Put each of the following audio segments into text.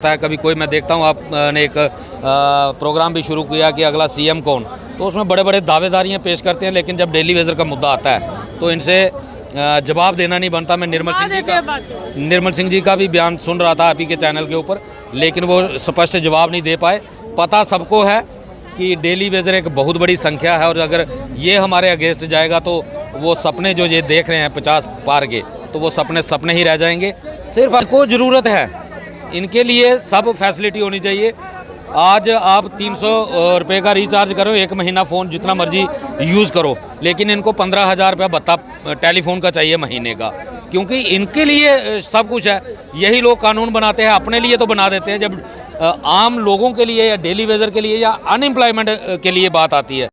सकता है, कभी कोई मैं देखता हूँ आपने एक प्रोग्राम भी शुरू किया कि अगला सीएम कौन, तो उसमें बड़े बड़े दावेदारियाँ पेश करते हैं, लेकिन जब डेली वेजर का मुद्दा आता है तो इनसे जवाब देना नहीं बनता। मैं निर्मल सिंह जी का भी बयान सुन रहा था आप ही के चैनल के ऊपर, लेकिन वो स्पष्ट जवाब नहीं दे पाए। पता सबको है कि डेली वेजर एक बहुत बड़ी संख्या है और अगर ये हमारे अगेंस्ट जाएगा तो वो सपने जो ये देख रहे हैं 50 पार के, तो वो सपने ही रह जाएंगे। सिर्फ आपको ज़रूरत है, इनके लिए सब फैसिलिटी होनी चाहिए। आज आप 300 रुपये का रिचार्ज करो, 1 महीना फ़ोन जितना मर्जी यूज़ करो, लेकिन इनको 15,000 रुपया भत्ता टेलीफोन का चाहिए महीने का, क्योंकि इनके लिए सब कुछ है। यही लोग कानून बनाते हैं, अपने लिए तो बना देते हैं, जब आम लोगों के लिए या डेली वेजर के लिए या अनएम्प्लॉयमेंट के लिए बात आती है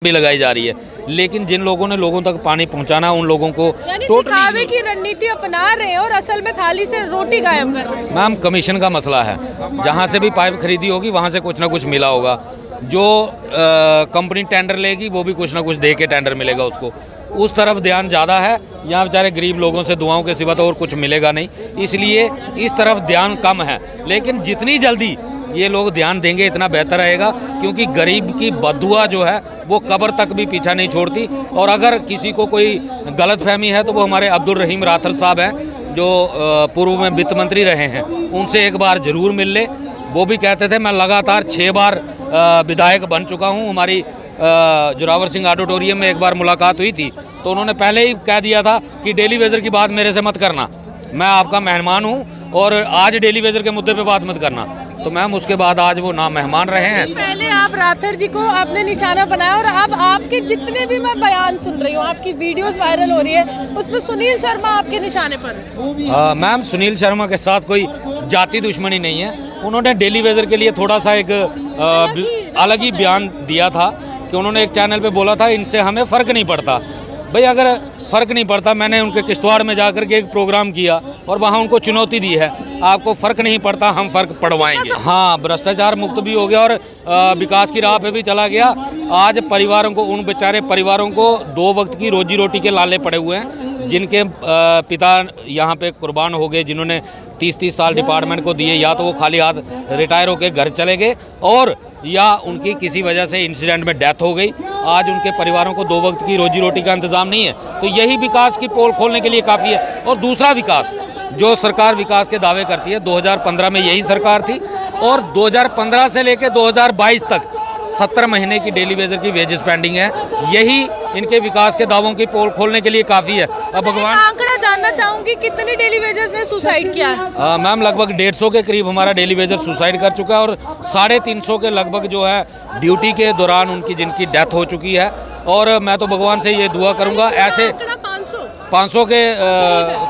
भी लगाई जा रही है। लेकिन जिन लोगों ने लोगों तक पानी पहुंचाना, उन लोगों को दिखावे की रणनीति अपना रहे हैं और असल में थाली से रोटी गायब कर रहे हैं। मैम कमीशन का मसला है, जहां से भी पाइप खरीदी होगी वहां से कुछ ना कुछ मिला होगा। जो कंपनी टेंडर लेगी वो भी कुछ ना कुछ दे के टेंडर मिलेगा उसको, उस तरफ ध्यान ज़्यादा है। यहाँ बेचारे गरीब लोगों से दुआओं के सिवा तो और कुछ मिलेगा नहीं, इसलिए इस तरफ ध्यान कम है। लेकिन जितनी जल्दी ये लोग ध्यान देंगे इतना बेहतर रहेगा, क्योंकि गरीब की बददुआ जो है वो कब्र तक भी पीछा नहीं छोड़ती। और अगर किसी को कोई गलतफहमी है तो वो हमारे अब्दुल रहीम राठौर साहब हैं, जो पूर्व में वित्त मंत्री रहे हैं, उनसे एक बार ज़रूर मिल ले। वो भी कहते थे मैं लगातार 6 बार विधायक बन चुका हूँ। हमारी जोरावर सिंह ऑडिटोरियम में एक बार मुलाकात हुई थी, तो उन्होंने पहले ही कह दिया था कि डेली वेजर की बात मेरे से मत करना, मैं आपका मेहमान हूँ और आज डेली वेजर के मुद्दे पे बात मत करना। तो मैम उसके बाद आज वो ना मेहमान रहे हैं। पहले आप राठौर जी को आपने निशाना बनाया और अब आपके जितने भी मैं बयान सुन रही हूँ, आपकी वीडियोस वायरल हो रही है, उसमें सुनील शर्मा आपके निशाने पर। मैम सुनील शर्मा के साथ कोई जाति दुश्मनी नहीं है। उन्होंने डेली वेजर के लिए थोड़ा सा एक अलग ही बयान दिया था कि उन्होंने एक चैनल पे बोला था इनसे हमें फ़र्क नहीं पड़ता। भाई अगर फ़र्क नहीं पड़ता, मैंने उनके किश्तवाड़ में जाकर के एक प्रोग्राम किया और वहाँ उनको चुनौती दी है, आपको फ़र्क नहीं पड़ता, हम फ़र्क पड़वाएंगे। हाँ, भ्रष्टाचार मुक्त भी हो गया और विकास की राह पे भी चला गया। आज परिवारों को, उन बेचारे परिवारों को 2 वक्त की रोजी रोटी के लाले पड़े हुए हैं, जिनके पिता यहाँ पे कुर्बान हो गए, जिन्होंने 30-30 साल डिपार्टमेंट को दिए, या तो वो खाली हाथ रिटायर होकर घर चले गए और या उनकी किसी वजह से इंसिडेंट में डेथ हो गई। आज उनके परिवारों को 2 वक्त की रोजी रोटी का इंतजाम नहीं है, तो यही विकास की पोल खोलने के लिए काफ़ी है। और दूसरा विकास, जो सरकार विकास के दावे करती है, 2015 में यही सरकार थी और 2015 से लेकर 2022 तक 70 महीने की डेली वेजर की वेजेस पेंडिंग है। यही इनके विकास के दावों की पोल खोलने के लिए काफ़ी है। अब भगवान, आंकड़ा जानना चाहूंगी कितने डेली वेजर्स ने सुसाइड किया है? मैम लगभग 150 के करीब हमारा डेली वेजर सुसाइड कर चुका है और 350 के लगभग जो है ड्यूटी के दौरान जिनकी डेथ हो चुकी है। और मैं तो भगवान से ये दुआ करूँगा, ऐसे 500 के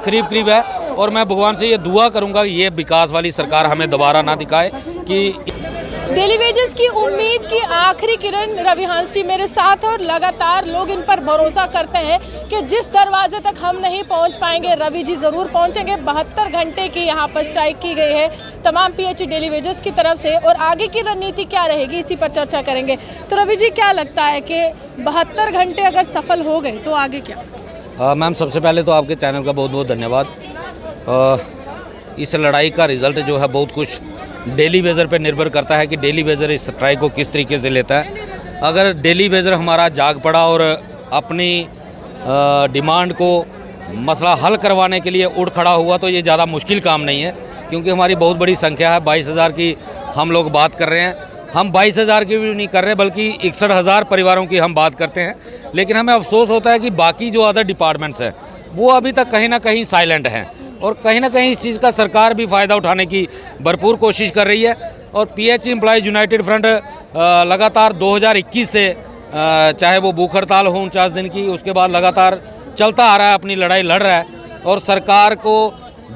करीब है, और मैं भगवान से ये दुआ करूँगा ये विकास वाली सरकार हमें दोबारा ना दिखाए। कि डेली वेजेस की उम्मीद की आखिरी किरण रविहंस जी मेरे साथ, और लगातार लोग इन पर भरोसा करते हैं कि जिस दरवाजे तक हम नहीं पहुंच पाएंगे रवि जी ज़रूर पहुंचेंगे। 72 घंटे की यहां पर स्ट्राइक की गई है तमाम पीएचई डेली वेजेस की तरफ से, और आगे की रणनीति क्या रहेगी इसी पर चर्चा करेंगे। तो रवि जी क्या लगता है कि 72 घंटे अगर सफल हो गए तो आगे क्या? मैम सबसे पहले तो आपके चैनल का बहुत बहुत धन्यवाद। इस लड़ाई का रिज़ल्ट जो है बहुत कुछ डेली वेजर पे निर्भर करता है कि डेली वेजर इस स्ट्राइक को किस तरीके से लेता है। अगर डेली वेजर हमारा जाग पड़ा और अपनी डिमांड को मसला हल करवाने के लिए उड़ खड़ा हुआ तो ये ज़्यादा मुश्किल काम नहीं है, क्योंकि हमारी बहुत बड़ी संख्या है। 22,000 की हम लोग बात कर रहे हैं। हम 22,000 की भी नहीं कर रहे, बल्कि 61,000 परिवारों की हम बात करते हैं। लेकिन हमें अफसोस होता है कि बाकी जो अदर डिपार्टमेंट्स हैं वो अभी तक कहीं ना कहीं साइलेंट हैं, और कहीं ना कहीं इस चीज़ का सरकार भी फ़ायदा उठाने की भरपूर कोशिश कर रही है। और पीएचई एम्प्लॉयज़ यूनाइटेड फ्रंट लगातार 2021 से, चाहे वो भूख हड़ताल हो 49 दिन की, उसके बाद लगातार चलता आ रहा है, अपनी लड़ाई लड़ रहा है, और सरकार को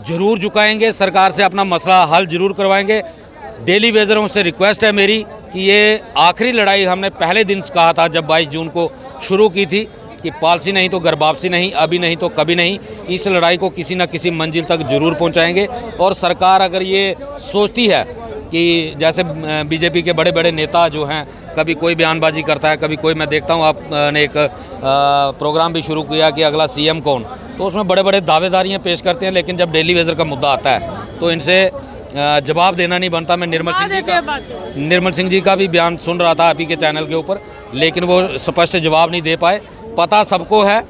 ज़रूर झुकाएंगे, सरकार से अपना मसला हल ज़रूर करवाएंगे। डेली वेजरों से रिक्वेस्ट है मेरी कि ये आखिरी लड़ाई हमने पहले दिन कहा था जब 22 जून को शुरू की थी कि पॉलिसी नहीं तो घर वापसी नहीं, अभी नहीं तो कभी नहीं। इस लड़ाई को किसी न किसी मंजिल तक जरूर पहुंचाएंगे। और सरकार अगर ये सोचती है कि जैसे बीजेपी के बड़े बड़े नेता जो हैं, कभी कोई बयानबाजी करता है, कभी कोई, मैं देखता हूँ आपने एक प्रोग्राम भी शुरू किया कि अगला सीएम कौन, तो उसमें बड़े बड़े दावेदारियाँ पेश करते हैं, लेकिन जब डेली वेजर का मुद्दा आता है तो इनसे जवाब देना नहीं बनता। मैं निर्मल सिंह जी का भी बयान सुन रहा था आप ही के चैनल के ऊपर, लेकिन वो स्पष्ट जवाब नहीं दे पाए। पता सबको है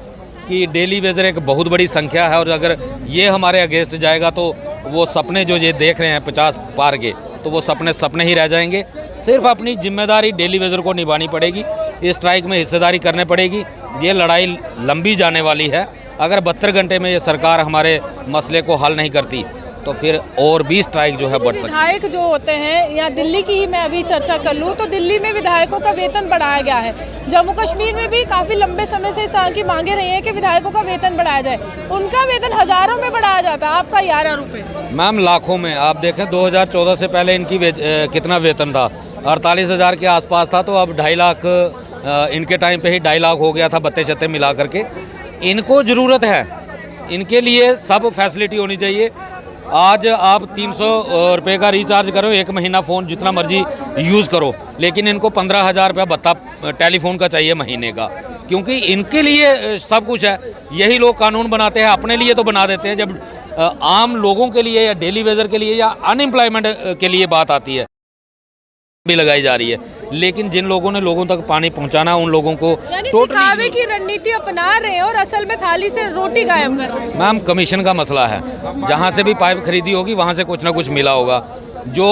कि डेली वेजर एक बहुत बड़ी संख्या है और अगर ये हमारे अगेंस्ट जाएगा तो वो सपने जो ये देख रहे हैं 50 पार के, तो वो सपने ही रह जाएंगे। सिर्फ अपनी जिम्मेदारी डेली वेजर को निभानी पड़ेगी, इस स्ट्राइक में हिस्सेदारी करनी पड़ेगी। ये लड़ाई लंबी जाने वाली है। अगर 72 घंटे में ये सरकार हमारे मसले को हल नहीं करती तो फिर और भी स्ट्राइक जो है बढ़ सकती है। विधायक जो होते हैं, या दिल्ली की ही मैं अभी चर्चा कर लूँ तो दिल्ली में विधायकों का वेतन बढ़ाया गया है। जम्मू कश्मीर में भी काफ़ी लंबे समय से इस तरह की मांगे रही हैं कि विधायकों का वेतन बढ़ाया जाए। उनका वेतन हज़ारों में बढ़ाया जाता है, आपका 11 रुपये। मैम लाखों में। आप देखें 2014 से पहले इनकी कितना वेतन था, 48,000 के आसपास था, तो अब 2.5 लाख इनके टाइम पे ही 2.5 लाख हो गया था बत्ते शत्ते मिला करके। इनको ज़रूरत है, इनके लिए सब फैसिलिटी होनी चाहिए। आज आप 300 रुपये का रिचार्ज करो, 1 महीना फ़ोन जितना मर्जी यूज़ करो, लेकिन इनको 15,000 रुपया भत्ता टेलीफोन का चाहिए महीने का, क्योंकि इनके लिए सब कुछ है। यही लोग कानून बनाते हैं, अपने लिए तो बना देते हैं। जब आम लोगों के लिए या डेली वेजर के लिए या अनएम्प्लॉयमेंट के लिए बात आती है भी लगाई जा रही है, लेकिन जिन लोगों ने लोगों तक पानी पहुंचाना, उन लोगों को दिखावे की रणनीति अपना रहे हैं और असल में थाली से रोटी गायब कर रहे हैं। मैम कमीशन का मसला है, जहां से भी पाइप खरीदी होगी वहां से कुछ ना कुछ मिला होगा। जो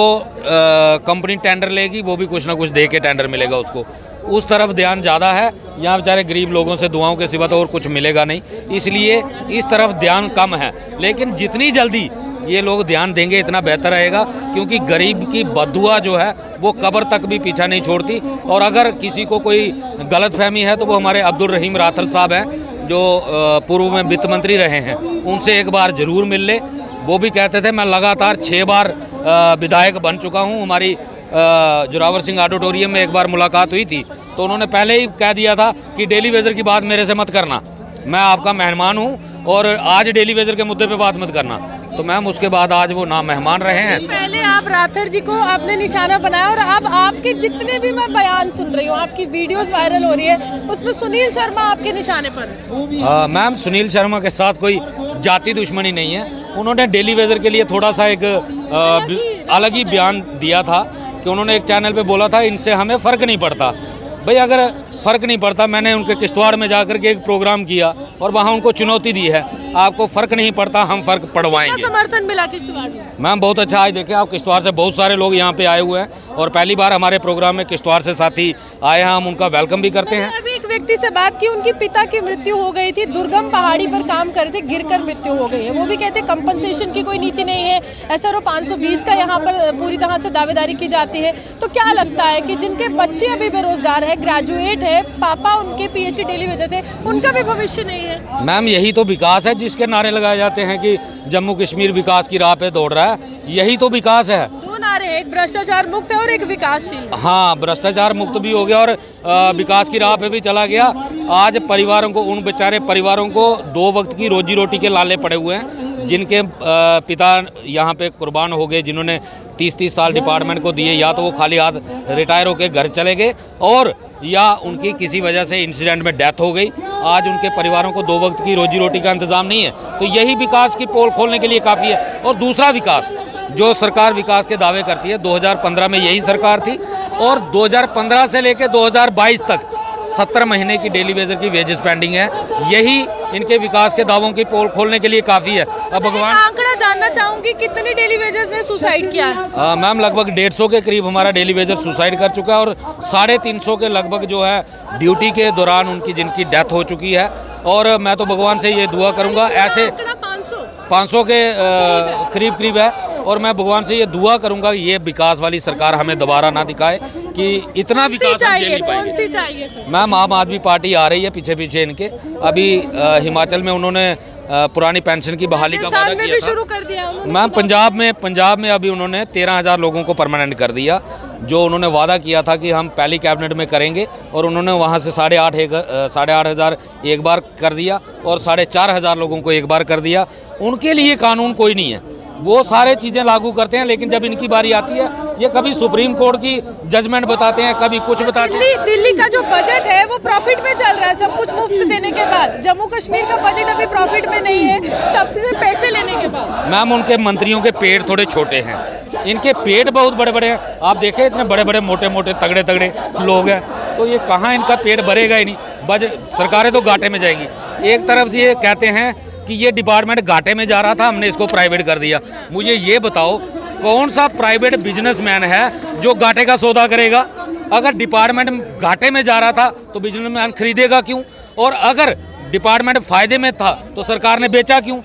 कंपनी टेंडर लेगी वो भी कुछ ना कुछ दे के टेंडर मिलेगा उसको। उस तरफ ध्यान ज़्यादा है। यहाँ बेचारे गरीब लोगों से दुआओं के सिवा तो और कुछ मिलेगा नहीं, इसलिए इस तरफ ध्यान कम है। लेकिन जितनी जल्दी ये लोग ध्यान देंगे इतना बेहतर रहेगा, क्योंकि गरीब की बददुआ जो है वो कब्र तक भी पीछा नहीं छोड़ती। और अगर किसी को कोई गलतफहमी है तो वो हमारे अब्दुल रहीम राठौर साहब हैं, जो पूर्व में वित्त मंत्री रहे हैं, उनसे एक बार ज़रूर मिल ले। वो भी कहते थे मैं लगातार 6 बार विधायक बन चुका हूँ। हमारी जोरावर सिंह ऑडिटोरियम में एक बार मुलाकात हुई थी, तो उन्होंने पहले ही कह दिया था कि डेली वेजर की बात मेरे से मत करना, मैं आपका मेहमान हूँ और आज डेली वेजर के मुद्दे पे बात मत करना। तो मैम उसके बाद आज वो ना मेहमान रहे हैं। पहले आप राठौर जी को आपने निशाना बनाया और अब आपके जितने भी मैं बयान सुन रही हूँ, आपकी वीडियोस वायरल हो रही है, उसमें सुनील शर्मा आपके निशाने पर। मैम सुनील शर्मा के साथ कोई जाति दुश्मनी नहीं है। उन्होंने डेली वेजर के लिए थोड़ा सा एक अलग ही बयान दिया था कि उन्होंने एक चैनल पे बोला था इनसे हमें फ़र्क नहीं पड़ता। भाई अगर फ़र्क नहीं पड़ता, मैंने उनके किश्तवाड़ में जाकर के एक प्रोग्राम किया और वहाँ उनको चुनौती दी है, आपको फ़र्क नहीं पड़ता, हम फ़र्क पड़वाएंगे। समर्थन मिला किश्तवाड़ में? मैम बहुत अच्छा। आज देखें आप, किश्तवाड़ से बहुत सारे लोग यहाँ पे आए हुए हैं और पहली बार हमारे प्रोग्राम में किश्तवाड़ से साथी आए हैं, हम उनका वेलकम भी करते हैं। अभी एक व्यक्ति से बात की, उनके पिता की मृत्यु हो गई थी, दुर्गम पहाड़ी पर काम कर रहे थे, गिरकर मृत्यु हो गई है। वो भी कहते कंपनसेशन की कोई नीति नहीं है, SRO 520 का यहाँ पर पूरी तरह से दावेदारी की जाती है। तो क्या लगता है कि जिनके बच्चे अभी बेरोजगार है, ग्रेजुएट है, पापा उनके PhD डेली वेजर थे, उनका भी भविष्य नहीं है? मैम यही तो विकास है जिसके नारे लगाए जाते हैं कि जम्मू कश्मीर विकास की राह पे दौड़ रहा है। यही तो विकास है। दो नारे हैं, एक भ्रष्टाचार मुक्त है और एक विकासशील। हाँ, भ्रष्टाचार मुक्त भी हो गया और विकास की राह पे भी चला गया। आज परिवारों को, उन बेचारे परिवारों को 2 वक्त की रोजी रोटी के लाले पड़े हुए हैं, जिनके पिता यहाँ पे कुर्बान हो गए, जिन्होंने 30-30 साल डिपार्टमेंट को दिए, या तो वो खाली हाथ रिटायर होकर घर चले गए और या उनकी किसी वजह से इंसिडेंट में डेथ हो गई। आज उनके परिवारों को 2 वक्त की रोजी रोटी का इंतजाम नहीं है। तो यही विकास की पोल खोलने के लिए काफ़ी है। और दूसरा विकास, जो सरकार विकास के दावे करती है, 2015 में यही सरकार थी और 2015 से लेकर 2022 तक 70 महीने की डेली वेजर की वेजेस पेंडिंग है। यही इनके विकास के दावों की पोल खोलने के लिए काफ़ी है। अब भगवान, आंकड़ा जानना चाहूंगी, कितने डेली वेजर्स ने सुसाइड किया है? मैम लगभग 150 के करीब हमारा डेली वेजर सुसाइड कर चुका है और 350 के लगभग जो है ड्यूटी के दौरान उनकी जिनकी डेथ हो चुकी है। और मैं तो भगवान से ये दुआ करूँगा, ऐसे 500 के करीब है, और मैं भगवान से ये दुआ करूंगा कि ये विकास वाली सरकार हमें दोबारा ना दिखाए कि इतना विकास हम झेल नहीं पाएंगे। कौन सी चाहिए? मैम आम आदमी पार्टी आ रही है पीछे इनके। अभी हिमाचल में उन्होंने पुरानी पेंशन की बहाली का वादा किया था। शुरू कर दिया मैम पंजाब में अभी उन्होंने 13,000 लोगों को परमानेंट कर दिया, जो उन्होंने वादा किया था कि हम पहली कैबिनेट में करेंगे, और उन्होंने वहाँ से 8,500 एक बार कर दिया और 4,500 लोगों को एक बार कर दिया। उनके लिए कानून कोई नहीं है। वो सारे चीज़ें लागू करते हैं, लेकिन जब इनकी बारी आती है ये कभी सुप्रीम कोर्ट की जजमेंट बताते हैं, कभी कुछ बताते हैं। दिल्ली का जो बजट है वो प्रॉफिट में चल रहा है, सब कुछ मुफ्त देने के बाद। जम्मू कश्मीर का बजट अभी प्रॉफिट में नहीं है, सबसे पैसे लेने के बाद। मैम उनके मंत्रियों के पेट थोड़े छोटे हैं, इनके पेट बहुत बड़े बड़े हैं। आप देखें इतने बड़े बड़े मोटे मोटे तगड़े तगड़े लोग हैं, तो ये कहाँ इनका पेट भरेगा ही नहीं। बजट सरकारें तो घाटे में जाएंगी। एक तरफ से ये कहते हैं कि ये डिपार्टमेंट घाटे में जा रहा था, हमने इसको प्राइवेट कर दिया। मुझे ये बताओ कौन सा प्राइवेट बिजनेसमैन है जो घाटे का सौदा करेगा? अगर डिपार्टमेंट घाटे में जा रहा था तो बिजनेसमैन खरीदेगा क्यों? और अगर डिपार्टमेंट फायदे में था तो सरकार ने बेचा क्यों?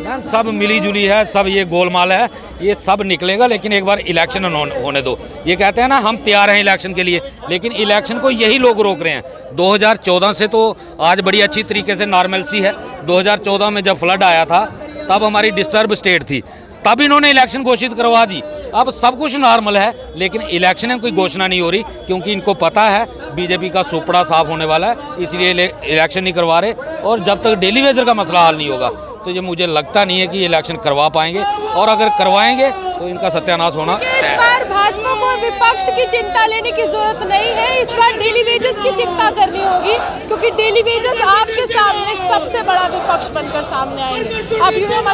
मैम सब मिली जुली है, सब ये गोलमाल है, ये सब निकलेगा। लेकिन एक बार इलेक्शन होने दो। ये कहते हैं ना हम तैयार हैं इलेक्शन के लिए, लेकिन इलेक्शन को यही लोग रोक रहे हैं। 2014 से तो आज बड़ी अच्छी तरीके से नॉर्मलसी है। 2014 में जब फ्लड आया था तब हमारी डिस्टर्ब स्टेट थी, तब इन्होंने इलेक्शन घोषित करवा दी। अब सब कुछ नॉर्मल है, लेकिन इलेक्शन की घोषणा नहीं हो रही, क्योंकि इनको पता है बीजेपी का सुपड़ा साफ होने वाला है, इसलिए इलेक्शन नहीं करवा रहे। और जब तक डेली वेजर का मसला हल नहीं होगा तो ये मुझे लगता नहीं है कि ये इलेक्शन करवा पाएंगे, और अगर करवाएंगे तो इनका सत्यानाश होना तय है। इस बार भाजपा को विपक्ष की चिंता लेने की जरूरत नहीं है, इस बार डेली वेजेस की चिंता करनी होगी, क्योंकि डेली वेजेस आपके सामने सबसे बड़ा विपक्ष बनकर सामने आएंगे। आप यूएम